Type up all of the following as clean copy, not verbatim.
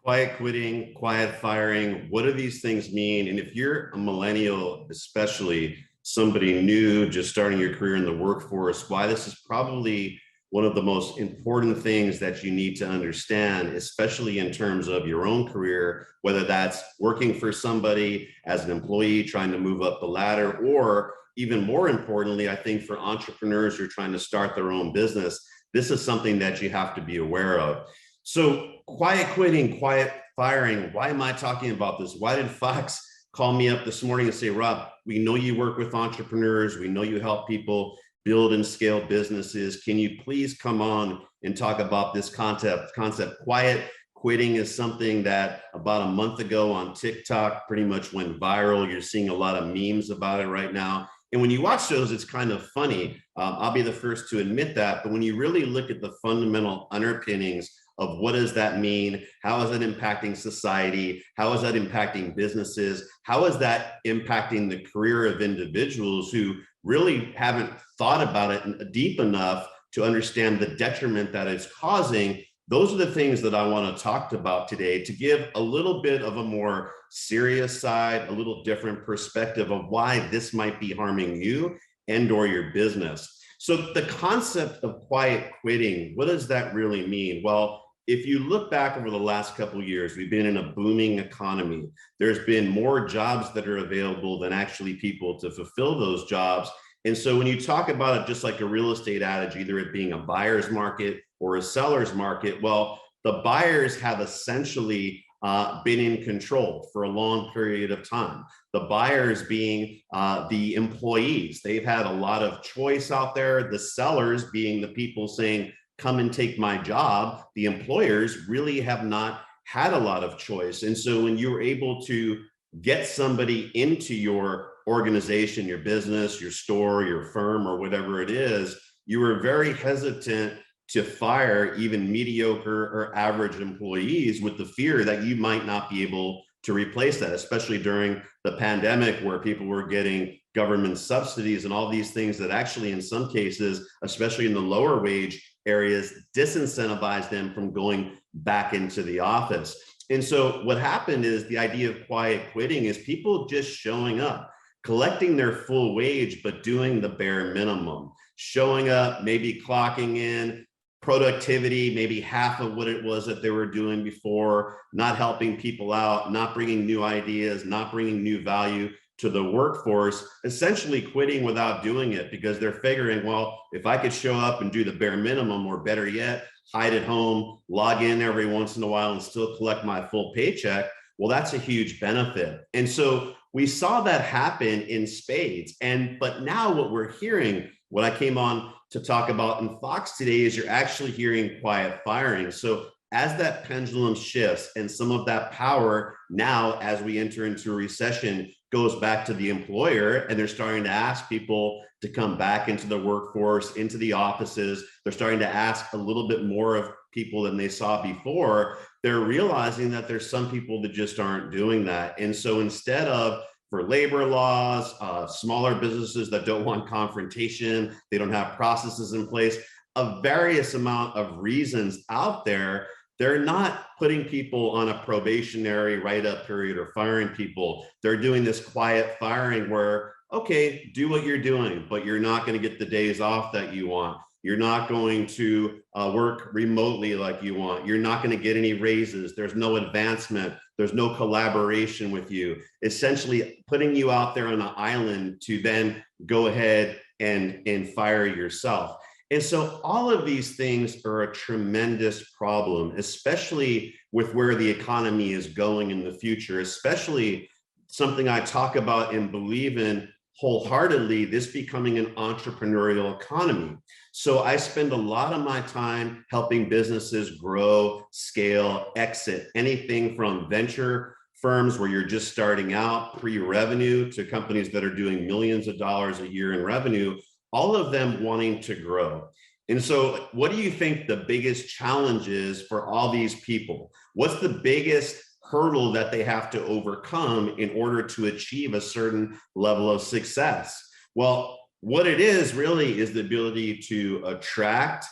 Quiet quitting, quiet firing, what do these things mean? And if you're a millennial, especially somebody new, just starting your career in the workforce, why this is probably one of the most important things that you need to understand, especially in terms of your own career, whether that's working for somebody as an employee, trying to move up the ladder, or even more importantly, I think for entrepreneurs who are trying to start their own business, this is something that you have to be aware of. So quiet quitting, quiet firing, why am I talking about this? Why did Fox call me up this morning and say, Rob, we know you work with entrepreneurs. We know you help people build and scale businesses. Can you please come on and talk about this concept? Quiet quitting is something that about a month ago on TikTok pretty much went viral. You're seeing a lot of memes about it right now. And when you watch those, it's kind of funny. I'll be the first to admit that. But when you really look at the fundamental underpinnings of what does that mean? How is that impacting society? How is that impacting businesses? How is that impacting the career of individuals who really haven't thought about it deep enough to understand the detriment that it's causing? Those are the things that I want to talk about today to give a little bit of a more serious side, a little different perspective of why this might be harming you and or your business. So the concept of quiet quitting, what does that really mean? Well, if you look back over the last couple of years, we've been in a booming economy. There's been more jobs that are available than actually people to fulfill those jobs. And so when you talk about it just like a real estate adage, either it being a buyer's market or a seller's market, well, the buyers have essentially been in control for a long period of time. The buyers being the employees. They've had a lot of choice out there. The sellers being the people saying, come and take my job. The employers really have not had a lot of choice. And so when you're able to get somebody into your organization, your business, your store, your firm, or whatever it is, you were very hesitant to fire even mediocre or average employees with the fear that you might not be able to replace that, especially during the pandemic where people were getting government subsidies and all these things that actually in some cases, especially in the lower wage areas, disincentivize them from going back into the office. And so what happened is the idea of quiet quitting is people just showing up, collecting their full wage, but doing the bare minimum, showing up, maybe clocking in, productivity, maybe half of what it was that they were doing before, not helping people out, not bringing new ideas, not bringing new value to the workforce, essentially quitting without doing it because they're figuring, well, if I could show up and do the bare minimum, or better yet, hide at home, log in every once in a while and still collect my full paycheck, well, that's a huge benefit. And so we saw that happen in spades. But now what we're hearing, what I came on to talk about in Fox today, is you're actually hearing quiet firing. So as that pendulum shifts and some of that power now, as we enter into a recession, goes back to the employer, and they're starting to ask people to come back into the workforce, into the offices. They're starting to ask a little bit more of people than they saw before. They're realizing that there's some people that just aren't doing that. And so instead of, for labor laws, smaller businesses that don't want confrontation, they don't have processes in place, a various amount of reasons out there, they're not putting people on a probationary write-up period or firing people. They're doing this quiet firing where, okay, do what you're doing, but you're not going to get the days off that you want. You're not going to work remotely like you want. You're not going to get any raises. There's no advancement. There's no collaboration with you. Essentially putting you out there on an island to then go ahead and fire yourself. And so all of these things are a tremendous problem, especially with where the economy is going in the future, especially something I talk about and believe in wholeheartedly, this becoming an entrepreneurial economy. So I spend a lot of my time helping businesses grow, scale, exit, anything from venture firms where you're just starting out, pre-revenue, to companies that are doing millions of dollars a year in revenue, all of them wanting to grow. And so what do you think the biggest challenge is for all these people? What's the biggest hurdle that they have to overcome in order to achieve a certain level of success? Well, what it is really is the ability to attract,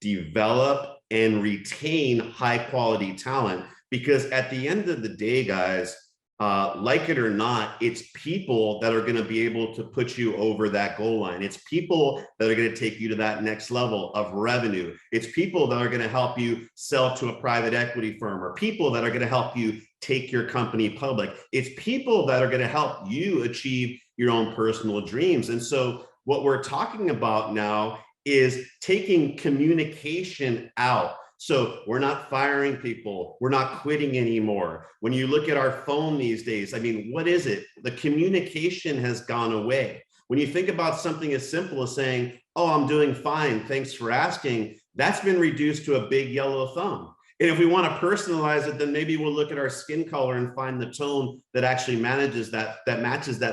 develop, and retain high quality talent because at the end of the day, guys, like it or not, it's people that are going to be able to put you over that goal line. It's people that are going to take you to that next level of revenue. It's people that are going to help you sell to a private equity firm, or people that are going to help you take your company public. It's people that are going to help you achieve your own personal dreams. And so what we're talking about now is taking communication out. So we're not firing people. We're not quitting anymore. When you look at our phone these days, I mean, what is it? The communication has gone away. When you think about something as simple as saying, oh, I'm doing fine, thanks for asking, that's been reduced to a big yellow thumb. And if we want to personalize it, then maybe we'll look at our skin color and find the tone that actually matches that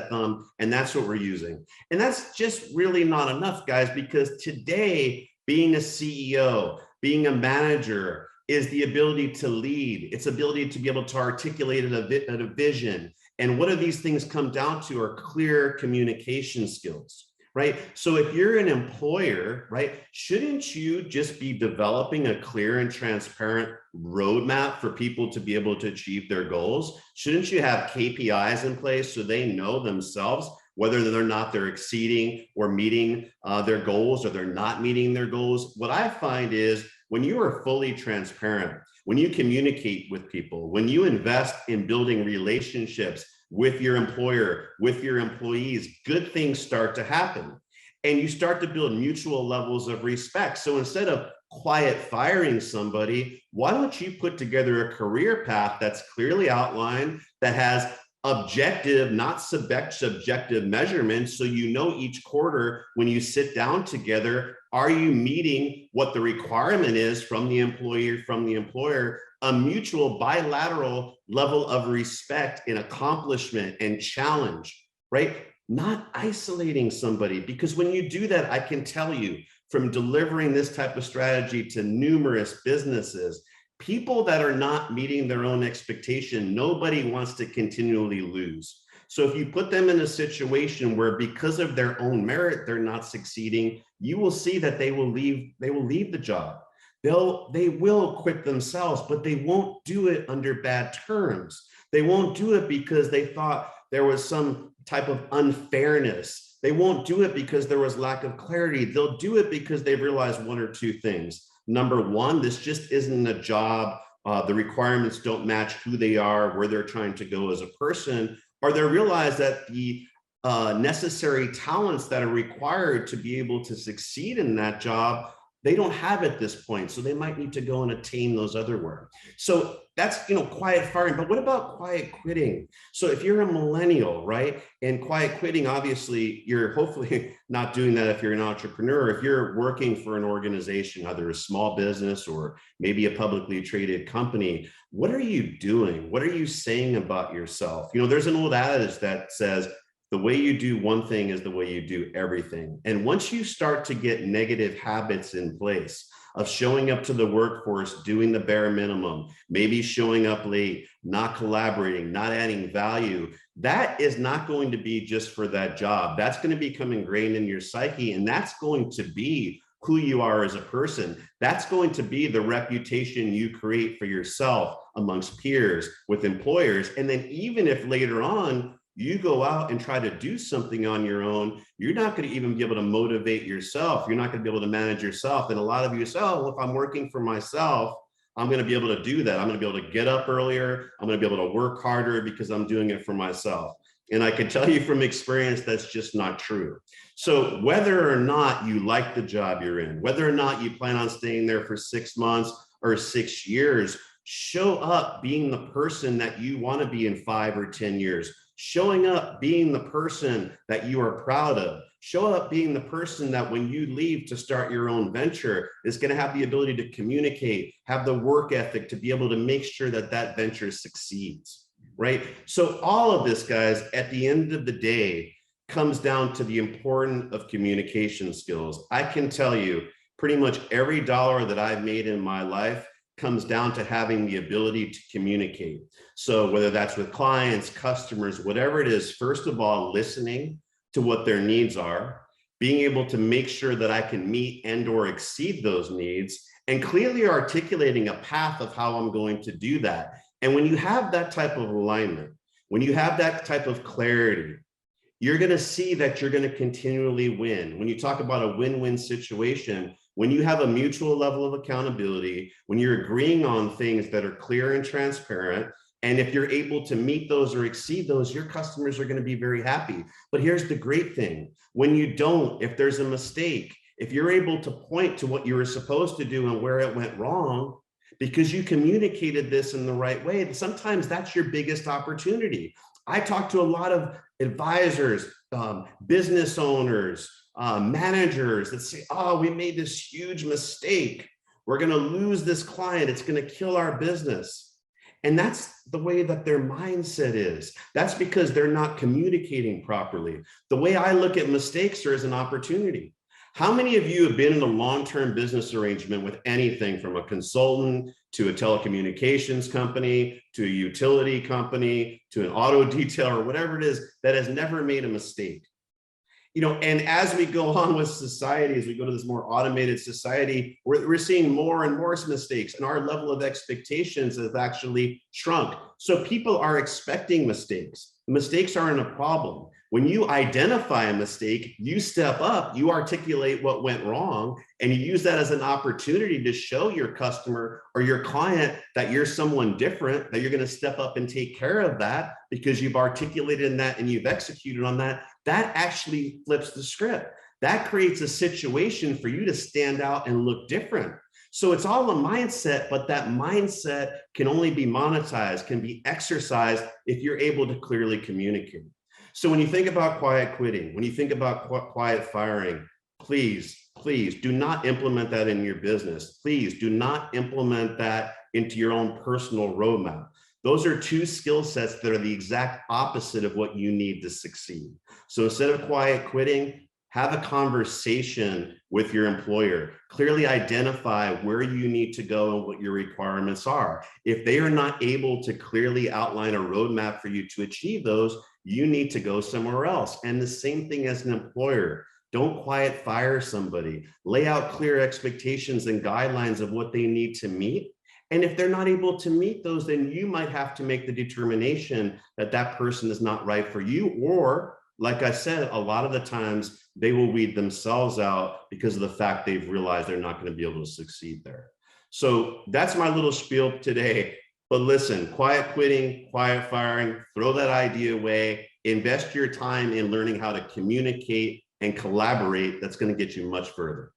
thumb. And that's what we're using. And that's just really not enough, guys, because today, being a CEO, being a manager is the ability to lead. It's ability to be able to articulate a vision. And what do these things come down to are clear communication skills, right? So if you're an employer, right, shouldn't you just be developing a clear and transparent roadmap for people to be able to achieve their goals? Shouldn't you have KPIs in place so they know themselves whether or not they're exceeding or meeting their goals, or they're not meeting their goals? What I find is when you are fully transparent, when you communicate with people, when you invest in building relationships with your employer, with your employees, good things start to happen. And you start to build mutual levels of respect. So instead of quiet firing somebody, why don't you put together a career path that's clearly outlined, that has objective, not subjective measurements, so you know each quarter when you sit down together, are you meeting what the requirement is from the employer, from the employer, a mutual bilateral level of respect and accomplishment and challenge, right? Not isolating somebody, because when you do that, I can tell you from delivering this type of strategy to numerous businesses, people that are not meeting their own expectation, nobody wants to continually lose. So if you put them in a situation where because of their own merit, they're not succeeding, you will see that they will leave the job. They will quit themselves, but they won't do it under bad terms. They won't do it because they thought there was some type of unfairness. They won't do it because there was lack of clarity. They'll do it because they've realized one or two things. Number one, this just isn't a job. The requirements don't match who they are, where they're trying to go as a person, or they realize that the necessary talents that are required to be able to succeed in that job, they don't have at this point. So they might need to go and attain those otherwhere. So that's, quiet firing. But what about quiet quitting? So if you're a millennial, right, and quiet quitting, obviously you're hopefully not doing that if you're an entrepreneur. If you're working for an organization, either a small business or maybe a publicly traded company, what are you doing? What are you saying about yourself? There's an old adage that says, the way you do one thing is the way you do everything. And once you start to get negative habits in place of showing up to the workforce, doing the bare minimum, maybe showing up late, not collaborating, not adding value, that is not going to be just for that job. That's going to become ingrained in your psyche, and that's going to be who you are as a person. That's going to be the reputation you create for yourself amongst peers, with employers. And then even if later on, you go out and try to do something on your own, you're not going to even be able to motivate yourself. You're not going to be able to manage yourself. And a lot of you say, oh, well, if I'm working for myself, I'm going to be able to do that. I'm going to be able to get up earlier. I'm going to be able to work harder because I'm doing it for myself. And I can tell you from experience, that's just not true. So whether or not you like the job you're in, whether or not you plan on staying there for 6 months or 6 years, show up being the person that you want to be in 5 or 10 years. Showing up being the person that you are proud of. Show up being the person that when you leave to start your own venture is going to have the ability to communicate, have the work ethic to be able to make sure that that venture succeeds, right? So all of this, guys, at the end of the day, comes down to the importance of communication skills. I can tell you pretty much every dollar that I've made in my life comes down to having the ability to communicate. So whether that's with clients, customers, whatever it is, first of all, listening to what their needs are, being able to make sure that I can meet and or exceed those needs, and clearly articulating a path of how I'm going to do that. And when you have that type of alignment, when you have that type of clarity, you're going to see that you're going to continually win. When you talk about a win-win situation, when you have a mutual level of accountability, when you're agreeing on things that are clear and transparent, and if you're able to meet those or exceed those, your customers are going to be very happy. But here's the great thing. When you don't, if there's a mistake, if you're able to point to what you were supposed to do and where it went wrong, because you communicated this in the right way, sometimes that's your biggest opportunity. I talk to a lot of advisors, business owners, managers that say, oh, we made this huge mistake. We're going to lose this client. It's going to kill our business. And that's the way that their mindset is. That's because they're not communicating properly. The way I look at mistakes are as an opportunity. How many of you have been in a long-term business arrangement with anything from a consultant to a telecommunications company, to a utility company, to an auto detail or whatever it is that has never made a mistake? You know, and as we go on with society, as we go to this more automated society, we're seeing more and more mistakes, and our level of expectations has actually shrunk. So people are expecting mistakes. Mistakes aren't a problem. When you identify a mistake, you step up, you articulate what went wrong, and you use that as an opportunity to show your customer or your client that you're someone different, that you're going to step up and take care of that because you've articulated that and you've executed on that. That actually flips the script. That creates a situation for you to stand out and look different. So it's all a mindset, but that mindset can only be monetized, can be exercised if you're able to clearly communicate. So when you think about quiet quitting, when you think about quiet firing, please do not implement that in your business. Please do not implement that into your own personal roadmap. Those are two skill sets that are the exact opposite of what you need to succeed. So instead of quiet quitting, have a conversation with your employer. Clearly identify where you need to go and what your requirements are. If they are not able to clearly outline a roadmap for you to achieve those, you need to go somewhere else. And the same thing as an employer. Don't quiet fire somebody. Lay out clear expectations and guidelines of what they need to meet. And if they're not able to meet those, then you might have to make the determination that that person is not right for you. Or, like I said, a lot of the times they will weed themselves out because of the fact they've realized they're not going to be able to succeed there. So that's my little spiel today. But listen, quiet quitting, quiet firing, throw that idea away, invest your time in learning how to communicate and collaborate. That's going to get you much further.